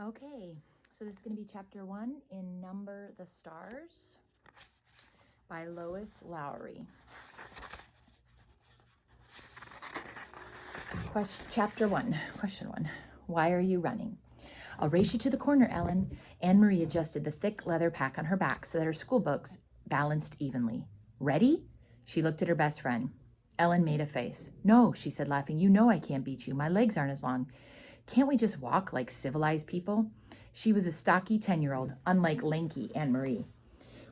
Okay, so this is going to be chapter 1 in Number the Stars by Lois Lowry. Chapter 1, question 1. Why are you running? I'll race you to the corner, Ellen. Anne-Marie adjusted the thick leather pack on her back so that her school books balanced evenly. Ready? She looked at her best friend. Ellen made a face. No, she said, laughing. You know I can't beat you. My legs aren't as long. Can't we just walk like civilized people? She was a stocky 10-year-old, unlike lanky Anne-Marie.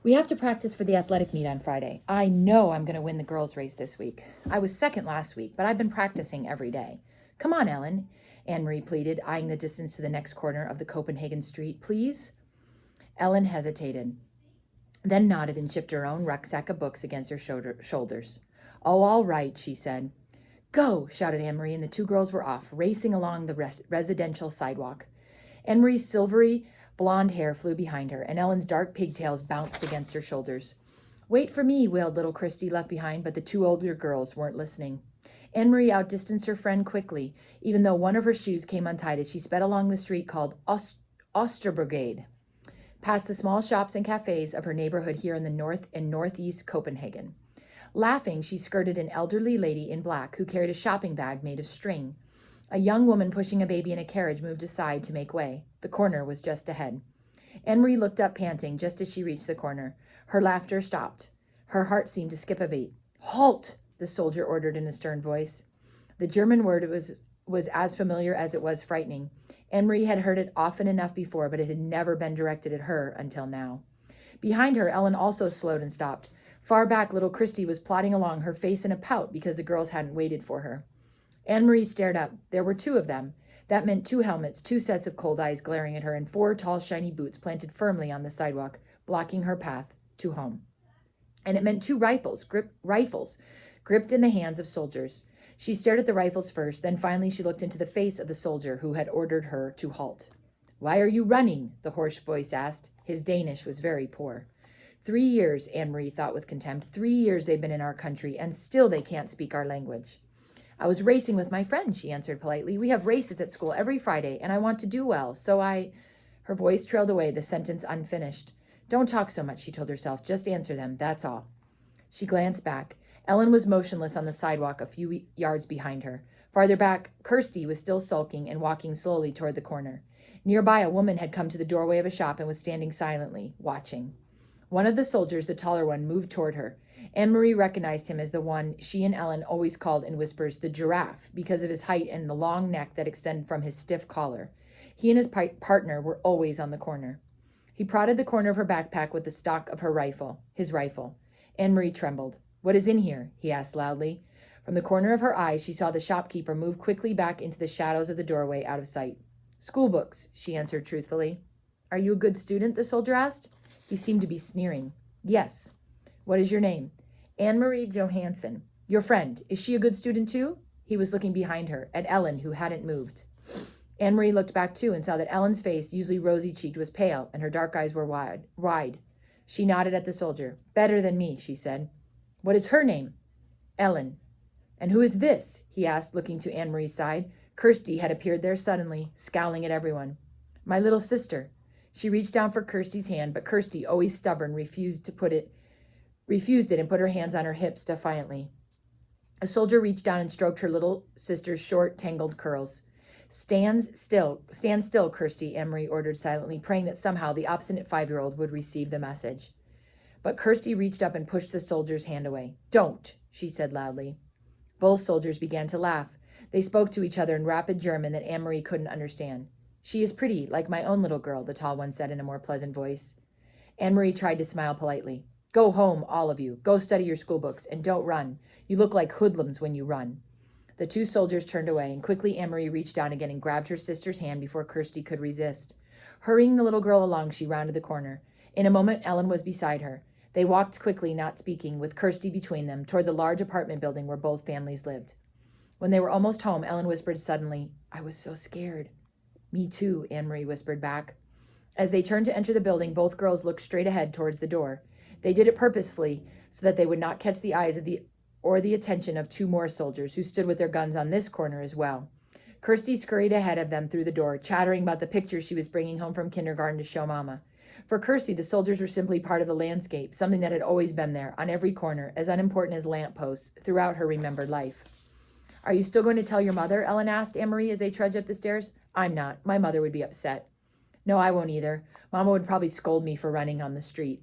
We have to practice for the athletic meet on Friday. I know I'm going to win the girls' race this week. I was second last week, but I've been practicing every day. Come on, Ellen, Anne-Marie pleaded, eyeing the distance to the next corner of the Copenhagen street. Please? Ellen hesitated, then nodded and chipped her own rucksack of books against her shoulders. Oh, all right, she said. Go, shouted Anne-Marie, and the two girls were off, racing along the residential sidewalk. Anne-Marie's silvery blonde hair flew behind her, and Ellen's dark pigtails bounced against her shoulders. Wait for me, wailed little Christy, left behind, but the two older girls weren't listening. Anne-Marie outdistanced her friend quickly, even though one of her shoes came untied as she sped along the street called Osterbrogade, past the small shops and cafes of her neighborhood here in the north and northeast Copenhagen. Laughing, she skirted an elderly lady in black who carried a shopping bag made of string. A young woman pushing a baby in a carriage moved aside to make way. The corner was just ahead. Anne-Marie looked up, panting, just as she reached the corner. Her laughter stopped. Her heart seemed to skip a beat. Halt! The soldier ordered in a stern voice. The German word was as familiar as it was frightening. Anne-Marie had heard it often enough before, but it had never been directed at her until now. Behind her, Ellen also slowed and stopped. Far back, little Christy was plodding along, her face in a pout because the girls hadn't waited for her. Anne-Marie stared up. There were two of them. That meant two helmets, two sets of cold eyes glaring at her, and four tall, shiny boots planted firmly on the sidewalk, blocking her path to home. And it meant two rifles gripped in the hands of soldiers. She stared at the rifles first, then finally she looked into the face of the soldier who had ordered her to halt. Why are you running? The hoarse voice asked. His Danish was very poor. 3 years, Anne-Marie thought with contempt. 3 years they've been in our country, and still they can't speak our language. I was racing with my friend, she answered politely. We have races at school every Friday, and I want to do well, so I... Her voice trailed away, the sentence unfinished. Don't talk so much, she told herself. Just answer them, that's all. She glanced back. Ellen was motionless on the sidewalk a few yards behind her. Farther back, Kirsty was still sulking and walking slowly toward the corner. Nearby, a woman had come to the doorway of a shop and was standing silently, watching. One of the soldiers, the taller one, moved toward her. Anne-Marie recognized him as the one she and Ellen always called in whispers the giraffe because of his height and the long neck that extended from his stiff collar. He and his partner were always on the corner. He prodded the corner of her backpack with the stock of his rifle. Anne-Marie trembled. What is in here? He asked loudly. From the corner of her eye, she saw the shopkeeper move quickly back into the shadows of the doorway out of sight. School books, she answered truthfully. Are you a good student? The soldier asked. He seemed to be sneering. Yes. What is your name? Anne-Marie Johansson. Your friend, is she a good student too? He was looking behind her, at Ellen, who hadn't moved. Anne-Marie looked back too and saw that Ellen's face, usually rosy-cheeked, was pale, and her dark eyes were wide. She nodded at the soldier. Better than me, she said. What is her name? Ellen. And who is this? He asked, looking to Anne-Marie's side. Kirsty had appeared there suddenly, scowling at everyone. My little sister. She reached down for Kirsty's hand, but Kirsty, always stubborn, refused it and put her hands on her hips defiantly. A soldier reached down and stroked her little sister's short, tangled curls. Stand still, Kirsty, Anne-Marie ordered silently, praying that somehow the obstinate 5-year-old would receive the message. But Kirsty reached up and pushed the soldier's hand away. Don't, she said loudly. Both soldiers began to laugh. They spoke to each other in rapid German that Anne-Marie couldn't understand. She is pretty, like my own little girl, the tall one said in a more pleasant voice. Anne-Marie tried to smile politely. Go home, all of you. Go study your school books, and don't run. You look like hoodlums when you run. The two soldiers turned away, and quickly Anne-Marie reached down again and grabbed her sister's hand before Kirsty could resist. Hurrying the little girl along, she rounded the corner. In a moment, Ellen was beside her. They walked quickly, not speaking, with Kirsty between them, toward the large apartment building where both families lived. When they were almost home, Ellen whispered suddenly, I was so scared. Me too, Anne-Marie whispered back. As they turned to enter the building, both girls looked straight ahead towards the door. They did it purposefully so that they would not catch the eyes of the attention of two more soldiers who stood with their guns on this corner as well. Kirsty scurried ahead of them through the door, chattering about the pictures she was bringing home from kindergarten to show Mama. For Kirsty, the soldiers were simply part of the landscape, something that had always been there, on every corner, as unimportant as lampposts, throughout her remembered life. Are you still going to tell your mother? Ellen asked Anne-Marie as they trudged up the stairs. I'm not. My mother would be upset. No, I won't either. Mama would probably scold me for running on the street.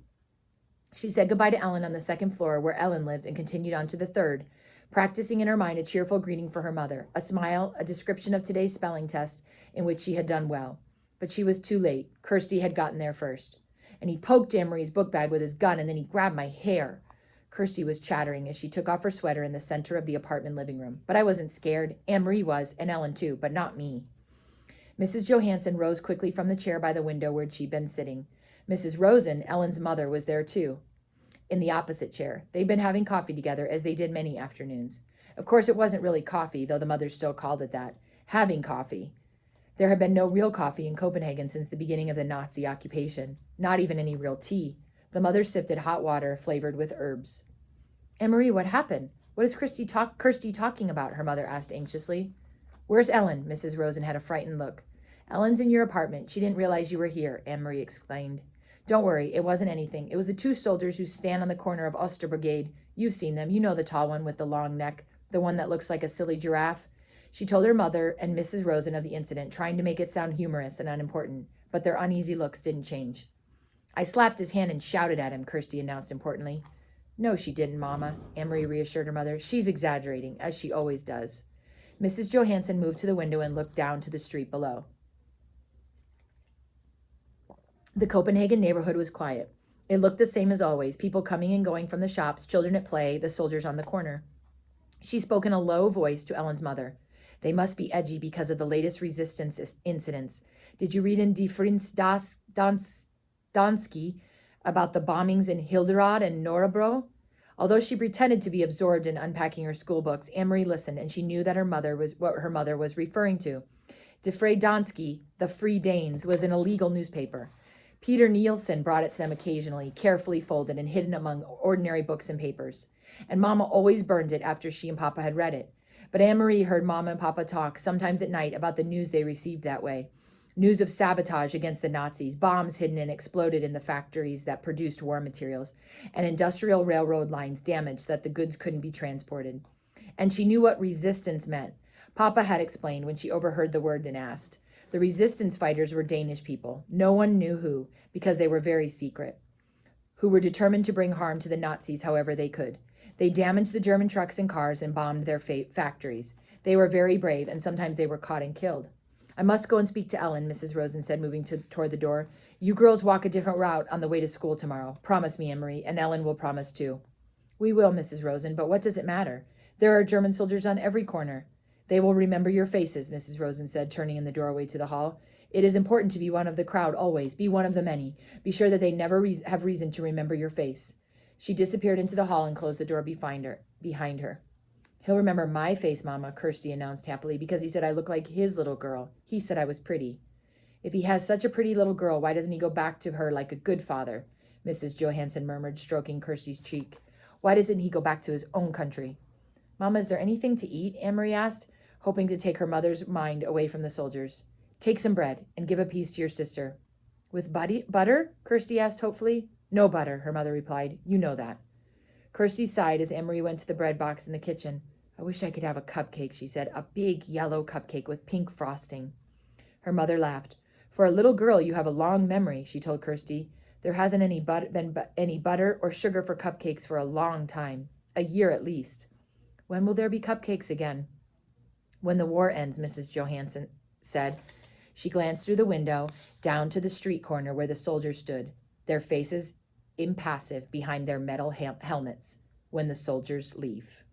She said goodbye to Ellen on the second floor where Ellen lived and continued on to the third, practicing in her mind a cheerful greeting for her mother, a smile, a description of today's spelling test in which she had done well. But she was too late. Kirsty had gotten there first. And he poked Anne-Marie's book bag with his gun, and then he grabbed my hair. Kirsty was chattering as she took off her sweater in the center of the apartment living room. But I wasn't scared. Anne-Marie was, and Ellen too, but not me. Mrs. Johansson rose quickly from the chair by the window where she'd been sitting. Mrs. Rosen, Ellen's mother, was there too, in the opposite chair. They'd been having coffee together, as they did many afternoons. Of course, it wasn't really coffee, though the mother still called it that. Having coffee. There had been no real coffee in Copenhagen since the beginning of the Nazi occupation. Not even any real tea. The mother sipped at hot water flavored with herbs. Anne-Marie, what happened? What is Kirsty talking about? Her mother asked anxiously. Where's Ellen? Mrs. Rosen had a frightened look. Ellen's in your apartment. She didn't realize you were here, Anne-Marie explained. Don't worry, it wasn't anything. It was the two soldiers who stand on the corner of Oster Brigade. You've seen them. You know the tall one with the long neck, the one that looks like a silly giraffe. She told her mother and Mrs. Rosen of the incident, trying to make it sound humorous and unimportant, but their uneasy looks didn't change. I slapped his hand and shouted at him, Kirsty announced importantly. No, she didn't, Mama, Anne-Marie reassured her mother. She's exaggerating, as she always does. Mrs. Johansson moved to the window and looked down to the street below. The Copenhagen neighborhood was quiet. It looked the same as always, people coming and going from the shops, children at play, the soldiers on the corner. She spoke in a low voice to Ellen's mother. They must be edgy because of the latest resistance incidents. Did you read in Die Friends Danske about the bombings in Hilderad and Nørrebro? Although she pretended to be absorbed in unpacking her school books, Anne-Marie listened, and she knew that what her mother was referring to. De Free Danske, the Free Danes, was an illegal newspaper. Peter Nielsen brought it to them occasionally, carefully folded and hidden among ordinary books and papers. And Mama always burned it after she and Papa had read it. But Anne-Marie heard Mama and Papa talk, sometimes at night, about the news they received that way. News of sabotage against the Nazis, bombs hidden and exploded in the factories that produced war materials, and industrial railroad lines damaged that the goods couldn't be transported. And she knew what resistance meant. Papa had explained when she overheard the word and asked. The resistance fighters were Danish people. No one knew who, because they were very secret, who were determined to bring harm to the Nazis however they could. They damaged the German trucks and cars and bombed their factories. They were very brave, and sometimes they were caught and killed. I must go and speak to Ellen, Mrs. Rosen said, moving toward the door. You girls walk a different route on the way to school tomorrow. Promise me, Anne-Marie, and Ellen will promise too. We will, Mrs. Rosen, but what does it matter? There are German soldiers on every corner. They will remember your faces, Mrs. Rosen said, turning in the doorway to the hall. It is important to be one of the crowd always. Be one of the many. Be sure that they never have reason to remember your face. She disappeared into the hall and closed the door behind her. He'll remember my face, Mama, Kirsty announced happily, because he said I look like his little girl. He said I was pretty. If he has such a pretty little girl, why doesn't he go back to her like a good father? Mrs. Johansson murmured, stroking Kirsty's cheek. Why doesn't he go back to his own country? Mama, is there anything to eat? Anne-Marie asked, hoping to take her mother's mind away from the soldiers. Take some bread and give a piece to your sister. With butter? Kirsty asked hopefully. No butter, her mother replied. You know that. Kirsty sighed as Anne-Marie went to the bread box in the kitchen. I wish I could have a cupcake, she said, a big yellow cupcake with pink frosting. Her mother laughed. For a little girl, you have a long memory, she told Kirsty. There hasn't been any butter or sugar for cupcakes for a long time, a year at least. When will there be cupcakes again? When the war ends, Mrs. Johansson said. She glanced through the window down to the street corner where the soldiers stood, their faces impassive behind their metal helmets. When the soldiers leave.